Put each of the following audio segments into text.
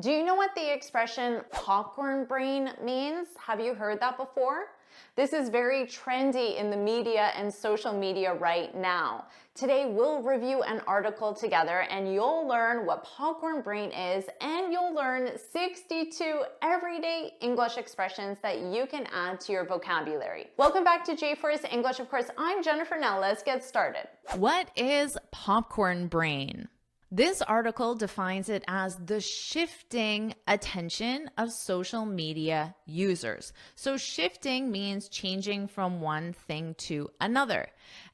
Do you know what the expression popcorn brain means? Have you heard that before? This is very trendy in the media and social media right now. Today, we'll review an article together and you'll learn what popcorn brain is, and you'll learn 62 everyday English expressions that you can add to your vocabulary. Welcome back to JForrest English. Of course, I'm Jennifer. Now let's get started. What is popcorn brain? This article defines it as the shifting attention of social media users. So shifting means changing from one thing to another.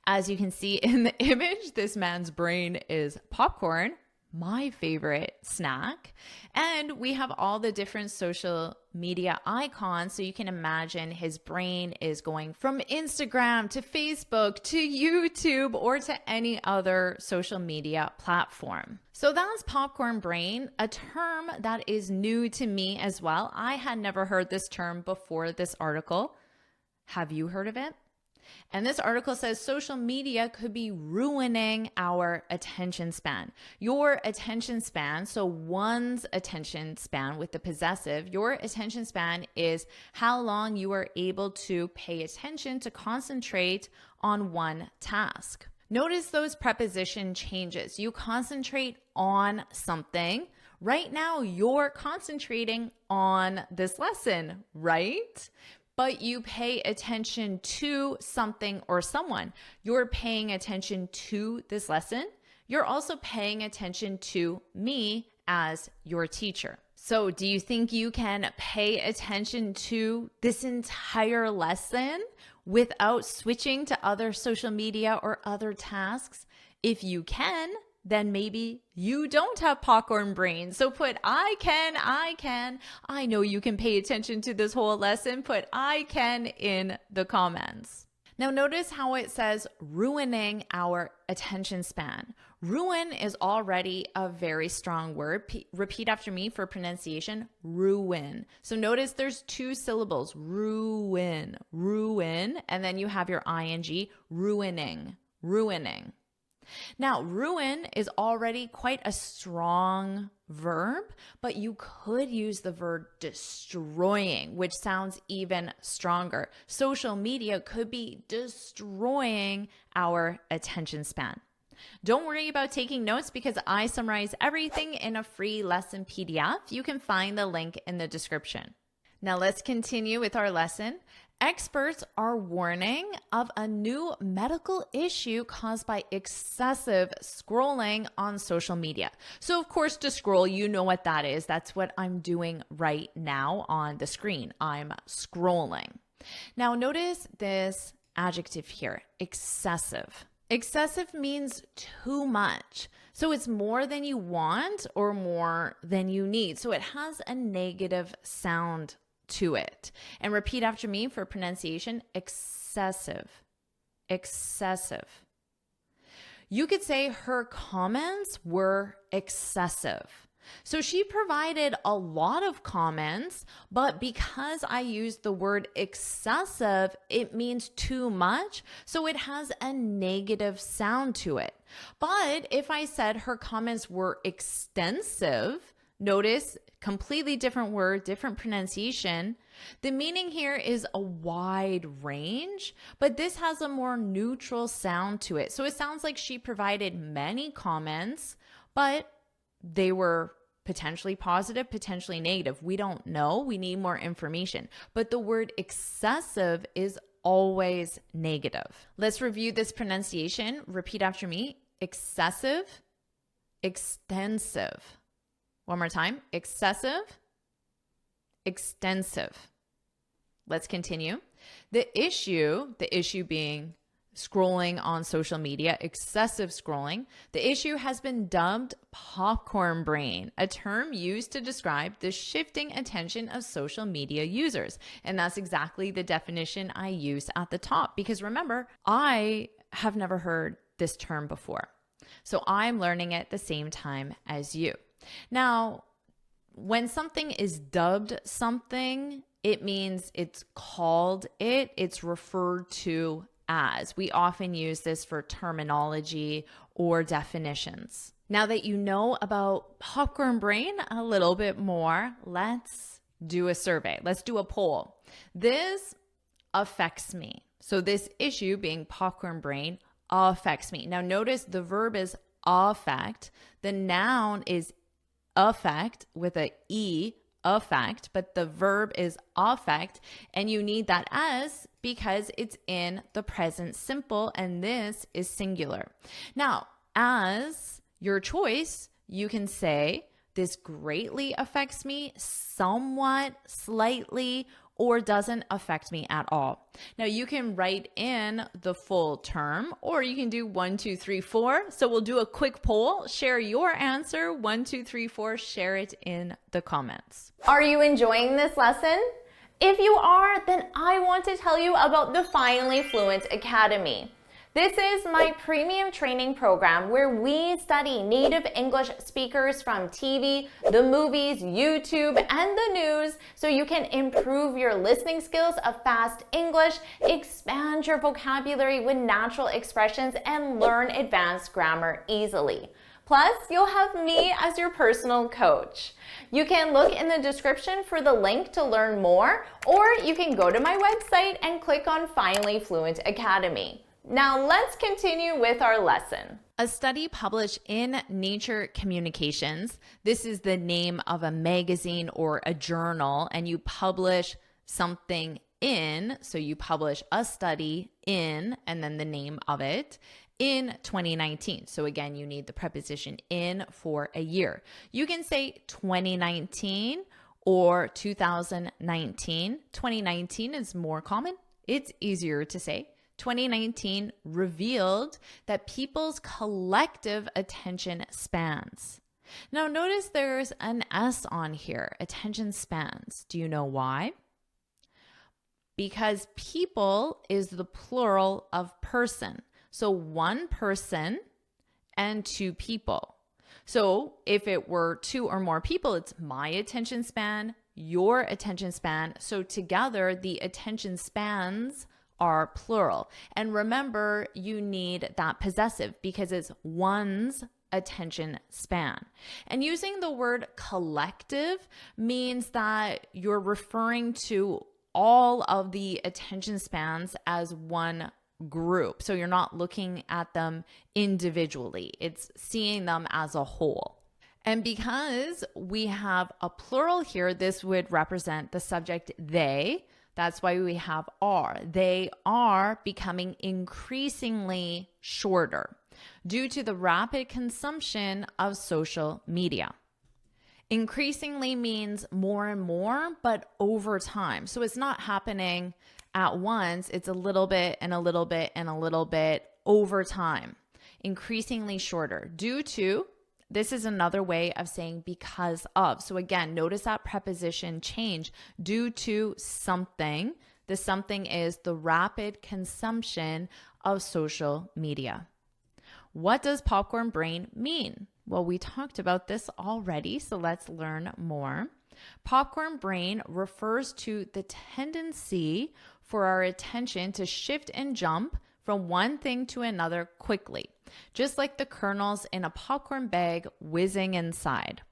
As you can see in the image, this man's brain is popcorn, my favorite snack. And we have all the different social media icons. So you can imagine his brain is going from Instagram to Facebook to YouTube or to any other social media platform. So that's popcorn brain, a term that is new to me as well. I had never heard this term before this article. Have you heard of it? And this article says social media could be ruining our attention span. Your attention span, so one's attention span with the possessive, your attention span is how long you are able to pay attention to concentrate on one task. Notice those preposition changes. You concentrate on something. Right now, you're concentrating on this lesson, right? But you pay attention to something or someone. You're paying attention to this lesson. You're also paying attention to me as your teacher. So do you think you can pay attention to this entire lesson without switching to other social media or other tasks? If you can, then maybe you don't have popcorn brain. So put I can. I know you can pay attention to this whole lesson. Put I can in the comments. Now notice how it says ruining our attention span. Ruin is already a very strong word. Repeat after me for pronunciation, ruin. So notice there's two syllables, ruin, and then you have your ing, ruining. Now, ruin is already quite a strong verb, but you could use the verb destroying, which sounds even stronger. Social media could be destroying our attention span. Don't worry about taking notes because I summarize everything in a free lesson PDF. You can find the link in the description. Now let's continue with our lesson. Experts are warning of a new medical issue caused by excessive scrolling on social media. So of course, to scroll, you know what that is. That's what I'm doing right now on the screen. I'm scrolling. Now notice this adjective here, excessive. Excessive means too much. So it's more than you want or more than you need. So it has a negative sound to it. And repeat after me for pronunciation, excessive. You could say her comments were excessive. So she provided a lot of comments, but because I used the word excessive, it means too much. So it has a negative sound to it. But if I said her comments were extensive, notice completely different word, different pronunciation. The meaning here is a wide range, but this has a more neutral sound to it. So it sounds like she provided many comments, but they were potentially positive, potentially negative. We don't know. We need more information. But the word excessive is always negative. Let's review this pronunciation. Repeat after me. Excessive, extensive. One more time. Excessive, extensive. Let's continue. The issue being scrolling on social media, excessive scrolling. The issue has been dubbed popcorn brain, a term used to describe the shifting attention of social media users. And that's exactly the definition I use at the top, because remember, I have never heard this term before. So I'm learning it the same time as you. Now, when something is dubbed something, it means it's called it's referred to as. We often use this for terminology or definitions. Now that you know about popcorn brain a little bit more, let's do a survey. Let's do a poll. This affects me. So this issue being popcorn brain affects me. Now notice the verb is affect. The noun is affect with a E, affect, but the verb is affect, and you need that S because it's in the present simple and this is singular. Now, as your choice, you can say this greatly affects me, somewhat, slightly, or doesn't affect me at all. Now you can write in the full term, or you can do 1, 2, 3, 4. So we'll do a quick poll. Share your answer, 1, 2, 3, 4. Share it in the comments. Are you enjoying this lesson? If you are, then I want to tell you about the Finally Fluent Academy. This is my premium training program where we study native English speakers from TV, the movies, YouTube, and the news so you can improve your listening skills of fast English, expand your vocabulary with natural expressions, and learn advanced grammar easily. Plus, you'll have me as your personal coach. You can look in the description for the link to learn more, or you can go to my website and click on Finally Fluent Academy. Now let's continue with our lesson. A study published in Nature Communications, this is the name of a magazine or a journal, and you publish something in, so you publish a study in, and then the name of it, in 2019. So again, you need the preposition in for a year. You can say 2019 or 2019. 2019 is more common. It's easier to say. 2019 revealed that people's collective attention spans. Now notice there's an S on here, attention spans. Do you know why? Because people is the plural of person. So one person and two people. So if it were two or more people, it's my attention span, your attention span. So together the attention spans are plural. And remember, you need that possessive because it's one's attention span. And using the word collective means that you're referring to all of the attention spans as one group. So you're not looking at them individually. It's seeing them as a whole. And because we have a plural here, this would represent the subject they. That's why we have are. They are becoming increasingly shorter due to the rapid consumption of social media. Increasingly means more and more, but over time. So it's not happening at once. It's a little bit and a little bit and a little bit over time. Increasingly shorter due to, this is another way of saying because of. So again, notice that preposition change, due to something. The something is the rapid consumption of social media. What does popcorn brain mean? Well, we talked about this already, so let's learn more. Popcorn brain refers to the tendency for our attention to shift and jump from one thing to another quickly, just like the kernels in a popcorn bag whizzing inside.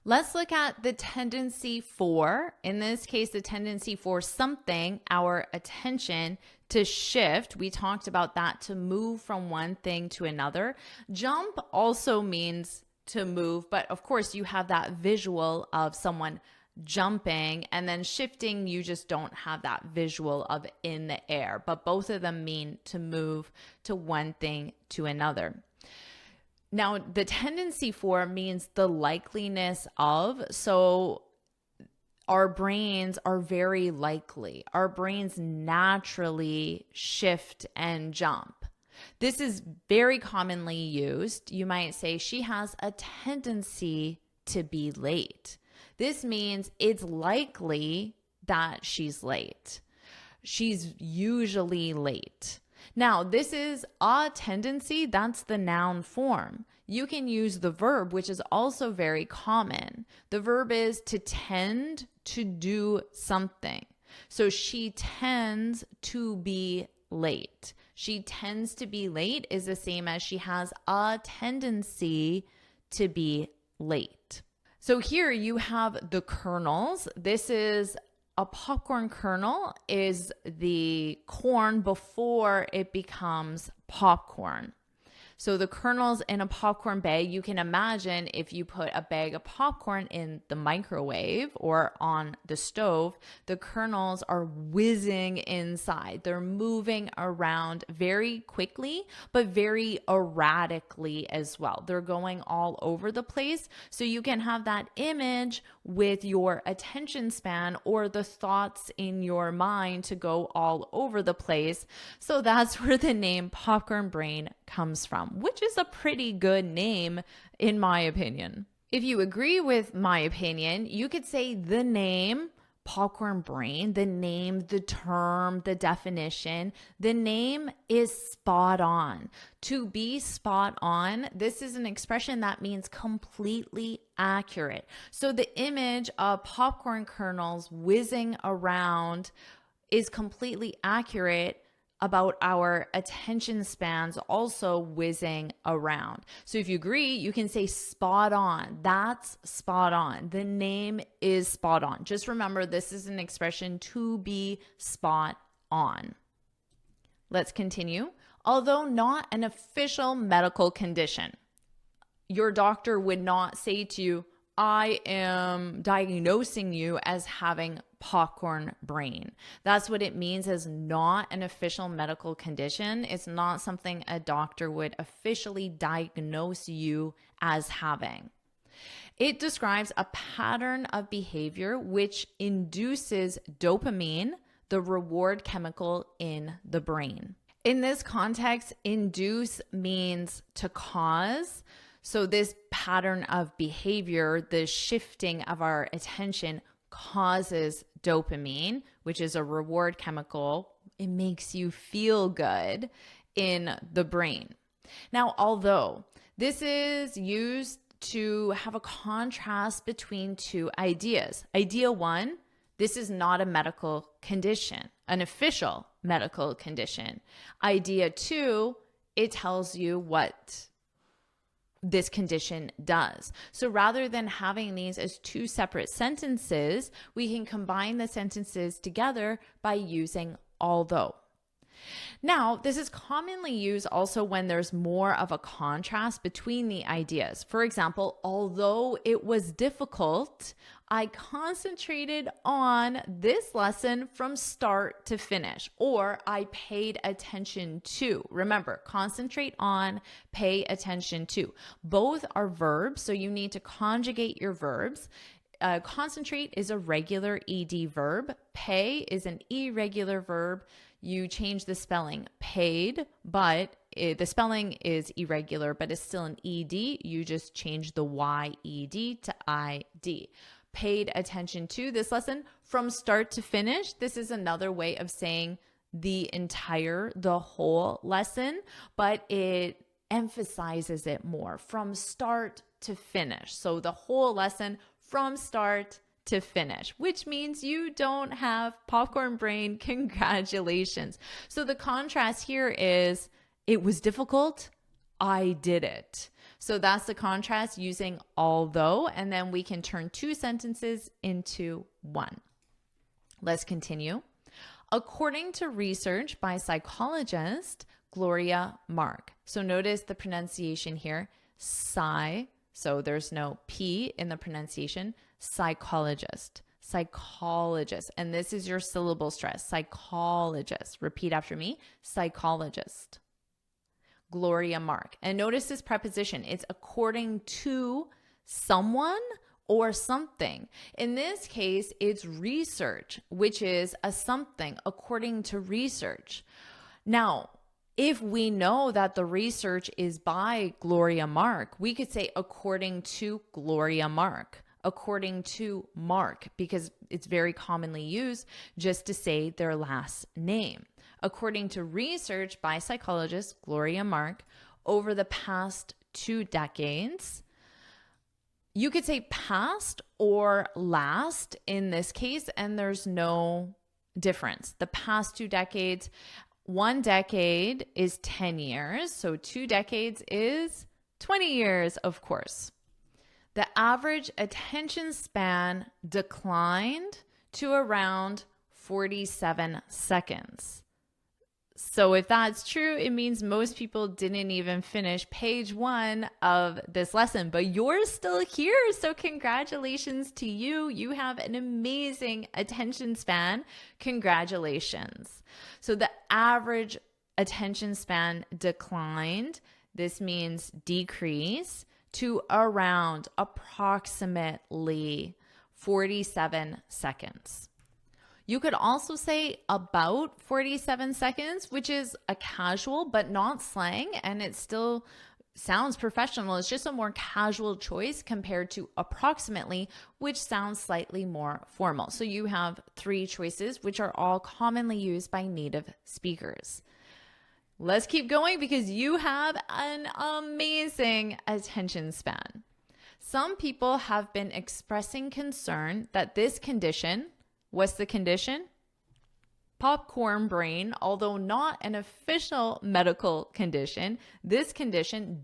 Let's look at the tendency for, in this case, the tendency for something, our attention to shift. We talked about that, to move from one thing to another. Jump also means to move, but of course you have that visual of someone jumping, and then shifting, you just don't have that visual of in the air, but both of them mean to move to one thing to another. Now, the tendency for means the likeliness of, so our brains are very likely. Our brains naturally shift and jump. This is very commonly used. You might say she has a tendency to be late. This means it's likely that she's late. She's usually late. Now, this is a tendency. That's the noun form. You can use the verb, which is also very common. The verb is to tend to do something. So she tends to be late. She tends to be late is the same as she has a tendency to be late. So here you have the kernels. This is a popcorn kernel is the corn before it becomes popcorn. So the kernels in a popcorn bag, you can imagine if you put a bag of popcorn in the microwave or on the stove, the kernels are whizzing inside. They're moving around very quickly, but very erratically as well. They're going all over the place. So you can have that image with your attention span or the thoughts in your mind to go all over the place. So that's where the name popcorn brain comes from, which is a pretty good name in my opinion. If you agree with my opinion, you could say the name popcorn brain, the name, the term, the definition, the name is spot on. To be spot on, this is an expression that means completely accurate. So the image of popcorn kernels whizzing around is completely accurate about our attention spans also whizzing around. So if you agree, you can say spot on. That's spot on. The name is spot on. Just remember, this is an expression to be spot on. Let's continue. Although not an official medical condition, your doctor would not say to you, I am diagnosing you as having popcorn brain. That's what it means as not an official medical condition. It's not something a doctor would officially diagnose you as having. It describes a pattern of behavior which induces dopamine, the reward chemical in the brain. In this context, induce means to cause. So this pattern of behavior, the shifting of our attention causes dopamine, which is a reward chemical. It makes you feel good in the brain. Now, although this is used to have a contrast between two ideas. Idea one, this is not a medical condition, an official medical condition. Idea two, it tells you what this condition does. So rather than having these as two separate sentences, we can combine the sentences together by using although. Now, this is commonly used also when there's more of a contrast between the ideas. For example, although it was difficult, I concentrated on this lesson from start to finish, or I paid attention to. Remember, concentrate on, pay attention to. Both are verbs, so you need to conjugate your verbs. Concentrate is a regular ed verb. Pay is an irregular verb. You change the spelling, paid, but the spelling is irregular, but it's still an ed. You just change the y-ed to id. Paid attention to this lesson from start to finish. This is another way of saying the whole lesson, but it emphasizes it more from start to finish. So the whole lesson from start to finish, which means you don't have popcorn brain. Congratulations. So the contrast here is it was difficult, I did it. So that's the contrast using although, and then we can turn two sentences into one. Let's continue. According to research by psychologist Gloria Mark. So notice the pronunciation here, so there's no P in the pronunciation, psychologist. And this is your syllable stress, psychologist. Repeat after me, psychologist. Gloria Mark. And notice this preposition, it's according to someone or something. In this case, it's research, which is a something according to research. Now, if we know that the research is by Gloria Mark, we could say according to Gloria Mark, according to Mark, because it's very commonly used just to say their last name. According to research by psychologist Gloria Mark, over the past 2 decades, you could say past or last in this case, and there's no difference. The past 2 decades, 1 decade is 10 years, so 2 decades is 20 years, of course. The average attention span declined to around 47 seconds. So if that's true, it means most people didn't even finish page 1 of this lesson, but you're still here. So congratulations to you. You have an amazing attention span. Congratulations. So the average attention span declined. This means decrease to around approximately 47 seconds. You could also say about 47 seconds, which is a casual but not slang, and it still sounds professional. It's just a more casual choice compared to approximately, which sounds slightly more formal. So you have 3 choices, which are all commonly used by native speakers. Let's keep going because you have an amazing attention span. Some people have been expressing concern that this condition, what's the condition? Popcorn brain, although not an official medical condition, this condition,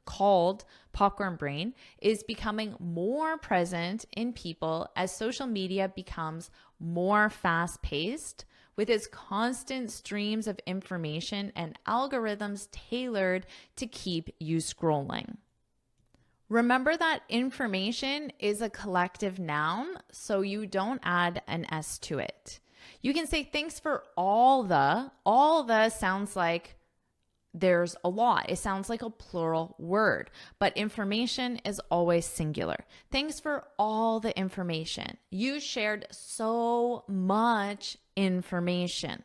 called popcorn brain, is becoming more present in people as social media becomes more fast-paced with its constant streams of information and algorithms tailored to keep you scrolling. Remember that information is a collective noun, so you don't add an S to it. You can say thanks for all the. All the sounds like there's a lot. It sounds like a plural word, but information is always singular. Thanks for all the information. You shared so much information.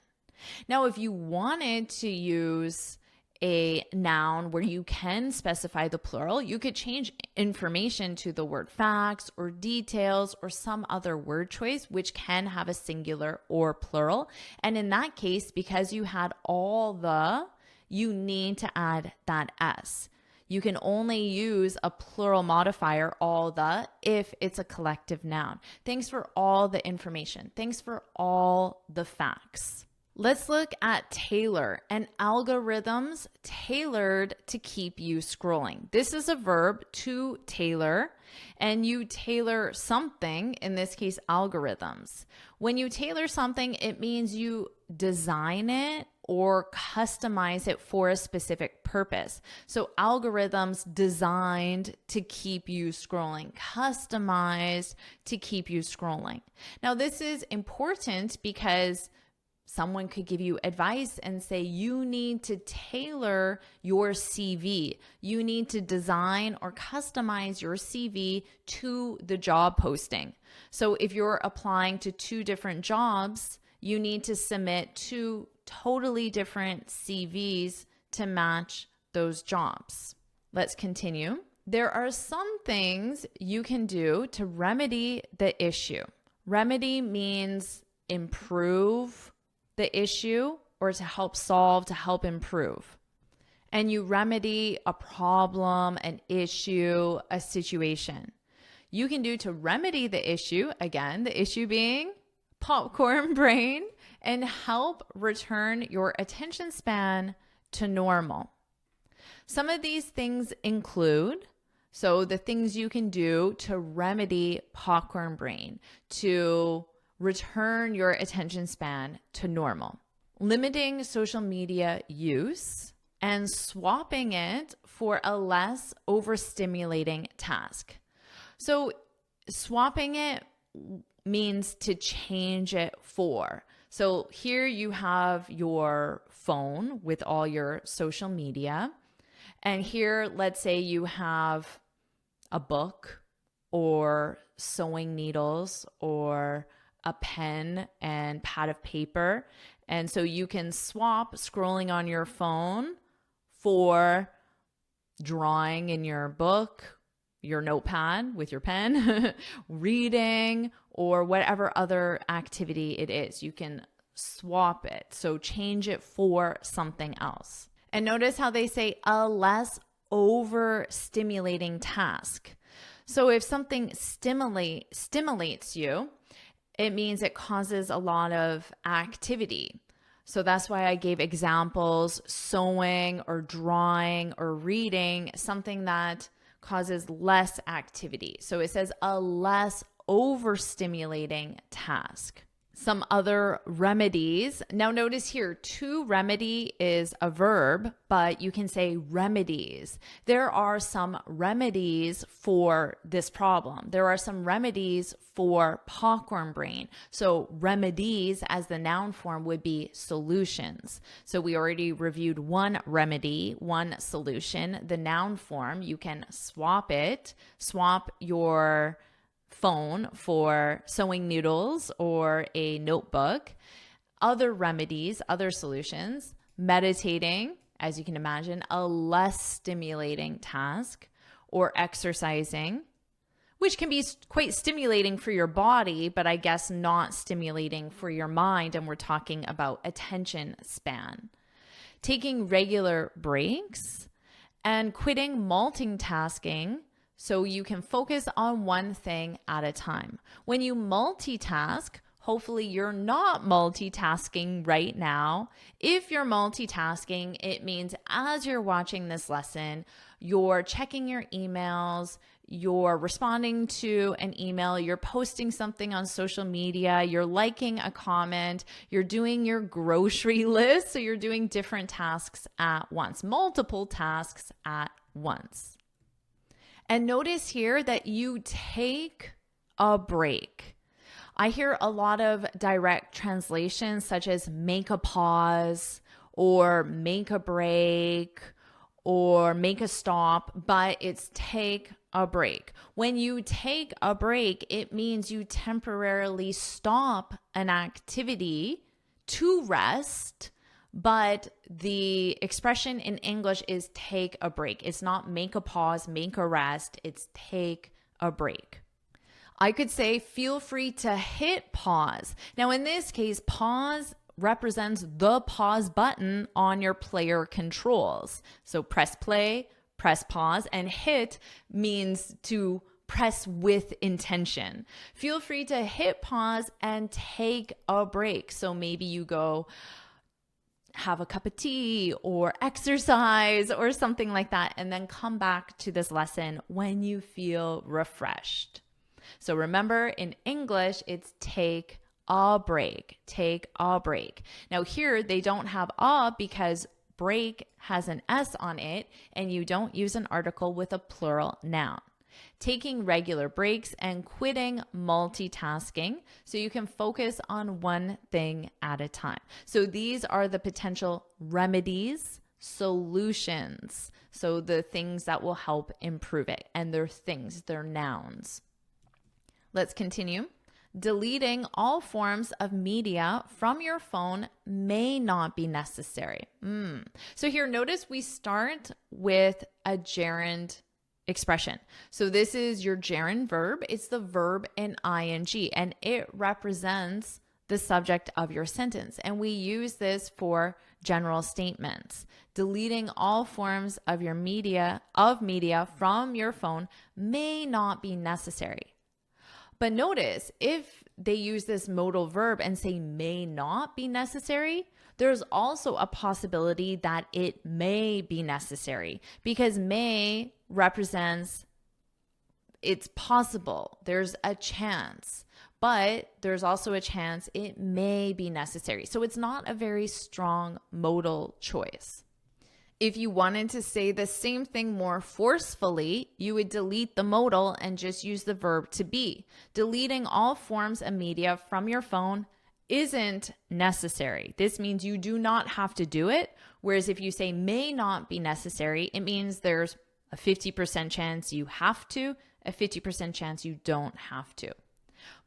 Now, if you wanted to use a noun where you can specify the plural, you could change information to the word facts or details or some other word choice, which can have a singular or plural. And in that case, because you had all the, you need to add that S. You can only use a plural modifier, all the, if it's a collective noun. Thanks for all the information. Thanks for all the facts. Let's look at tailor and algorithms tailored to keep you scrolling. This is a verb, to tailor, and you tailor something, in this case, algorithms. When you tailor something, it means you design it or customize it for a specific purpose. So algorithms designed to keep you scrolling, customized to keep you scrolling. Now, this is important because someone could give you advice and say, you need to tailor your CV. You need to design or customize your CV to the job posting. So if you're applying to 2 different jobs, you need to submit 2 totally different CVs to match those jobs. Let's continue. There are some things you can do to remedy the issue. Remedy means improve the issue or to help solve, to help improve. And you remedy a problem, an issue, a situation. You can do to remedy the issue, again, the issue being popcorn brain, and help return your attention span to normal. Some of these things include, so the things you can do to remedy popcorn brain, to return your attention span to normal. Limiting social media use and swapping it for a less overstimulating task. So swapping it means to change it for. So here you have your phone with all your social media. And here, let's say you have a book or sewing needles or a pen and pad of paper. And so you can swap scrolling on your phone for drawing in your book, your notepad with your pen, reading, or whatever other activity it is. You can swap it. So change it for something else. And notice how they say a less overstimulating task. So if something stimulates you, it means it causes a lot of activity. So that's why I gave examples, sewing or drawing or reading, something that causes less activity. So it says a less overstimulating task. Some other remedies. Now notice here, to remedy is a verb, but you can say remedies. There are some remedies for this problem. There are some remedies for popcorn brain. So remedies as the noun form would be solutions. So we already reviewed one remedy, one solution. The noun form, you can swap it, swap your phone for sewing noodles or a notebook. Other remedies, other solutions, meditating, as you can imagine, a less stimulating task, or exercising, which can be quite stimulating for your body, but I guess not stimulating for your mind. And we're talking about attention span. Taking regular breaks and quitting multitasking, so you can focus on one thing at a time. When you multitask, hopefully you're not multitasking right now. If you're multitasking, it means as you're watching this lesson, you're checking your emails, you're responding to an email, you're posting something on social media, you're liking a comment, you're doing your grocery list. So you're doing different tasks at once, multiple tasks at once. And notice here that you take a break. I hear a lot of direct translations such as make a pause or make a break or make a stop, but it's take a break. When you take a break, it means you temporarily stop an activity to rest. But the expression in English is take a break. It's not make a pause, make a rest. It's take a break. I could say feel free to hit pause. Now, in this case, pause represents the pause button on your player controls. So press play, press pause, and hit means to press with intention. Feel free to hit pause and take a break. So maybe you go have a cup of tea or exercise or something like that, and then come back to this lesson when you feel refreshed. So remember, in English, it's take a break, take a break. Now here, they don't have a because break has an S on it, and you don't use an article with a plural noun. Taking regular breaks and quitting multitasking so you can focus on one thing at a time. So these are the potential remedies, solutions. So the things that will help improve it. And they're things, they're nouns. Let's continue. Deleting all forms of media from your phone may not be necessary. So here, notice we start with a gerund expression. So this is your gerund verb. It's the verb in ing, and it represents the subject of your sentence. And we use this for general statements. Deleting all forms of your media from your phone may not be necessary. But notice, if they use this modal verb and say may not be necessary, there's also a possibility that it may be necessary, because may represents it's possible, there's a chance, but there's also a chance it may be necessary. So it's not a very strong modal choice. If you wanted to say the same thing more forcefully, you would delete the modal and just use the verb to be. Deleting all forms of media from your phone isn't necessary. This means you do not have to do it. Whereas if you say may not be necessary, it means there's a 50% chance you have to, a 50% chance you don't have to.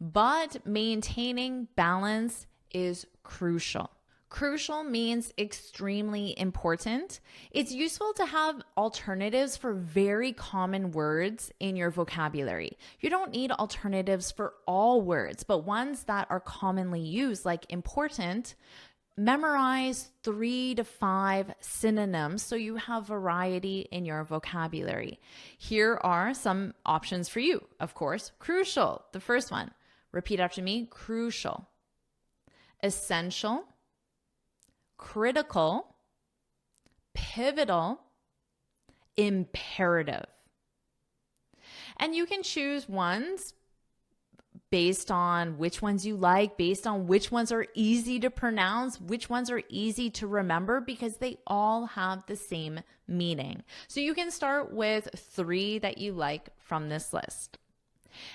But maintaining balance is crucial. Crucial means extremely important. It's useful to have alternatives for very common words in your vocabulary. You don't need alternatives for all words, but ones that are commonly used, like important. Memorize 3 to 5 synonyms so you have variety in your vocabulary. Here are some options for you. Of course, crucial, the first one. Repeat after me, crucial. Essential, critical, pivotal, imperative. And you can choose ones based on which ones you like, based on which ones are easy to pronounce, which ones are easy to remember, because they all have the same meaning. So you can start with 3 that you like from this list.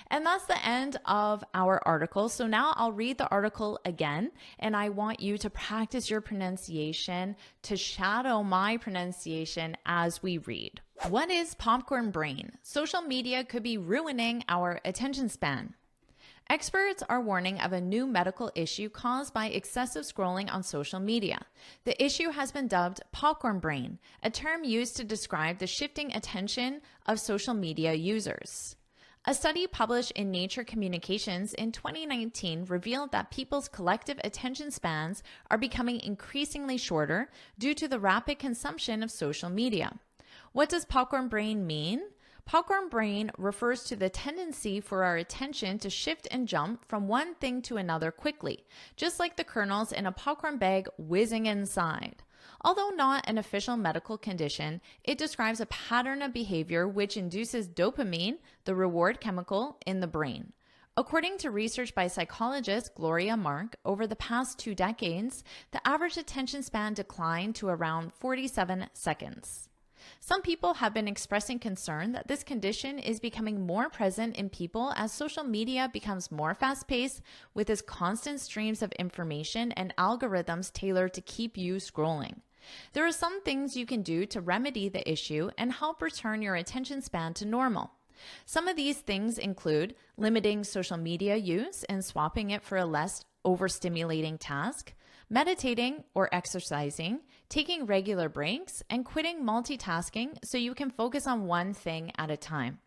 And that's the end of our article. So now I'll read the article again, and I want you to practice your pronunciation, to shadow my pronunciation as we read. What is popcorn brain? Social media could be ruining our attention span. Experts are warning of a new medical issue caused by excessive scrolling on social media. The issue has been dubbed popcorn brain, a term used to describe the shifting attention of social media users. A study published in Nature Communications in 2019 revealed that people's collective attention spans are becoming increasingly shorter due to the rapid consumption of social media. What does popcorn brain mean? Popcorn brain refers to the tendency for our attention to shift and jump from one thing to another quickly, just like the kernels in a popcorn bag whizzing inside. Although not an official medical condition, it describes a pattern of behavior which induces dopamine, the reward chemical, in the brain. According to research by psychologist Gloria Mark, over the past 2 decades, the average attention span declined to around 47 seconds. Some people have been expressing concern that this condition is becoming more present in people as social media becomes more fast-paced with its constant streams of information and algorithms tailored to keep you scrolling. There are some things you can do to remedy the issue and help return your attention span to normal. Some of these things include limiting social media use and swapping it for a less overstimulating task, meditating or exercising, taking regular breaks, and quitting multitasking so you can focus on one thing at a time.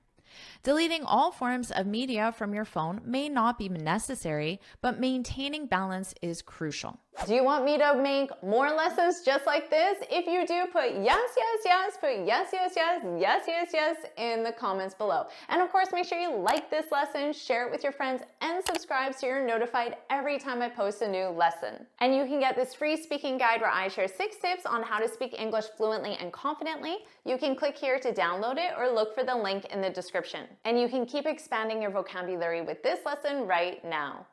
Deleting all forms of media from your phone may not be necessary, but maintaining balance is crucial. Do you want me to make more lessons just like this? If you do, put yes, yes, yes, put yes, yes, yes, yes, yes, yes in the comments below. And of course, make sure you like this lesson, share it with your friends, and subscribe so you're notified every time I post a new lesson. And you can get this free speaking guide where I share 6 tips on how to speak English fluently and confidently. You can click here to download it or look for the link in the description. And you can keep expanding your vocabulary with this lesson right now.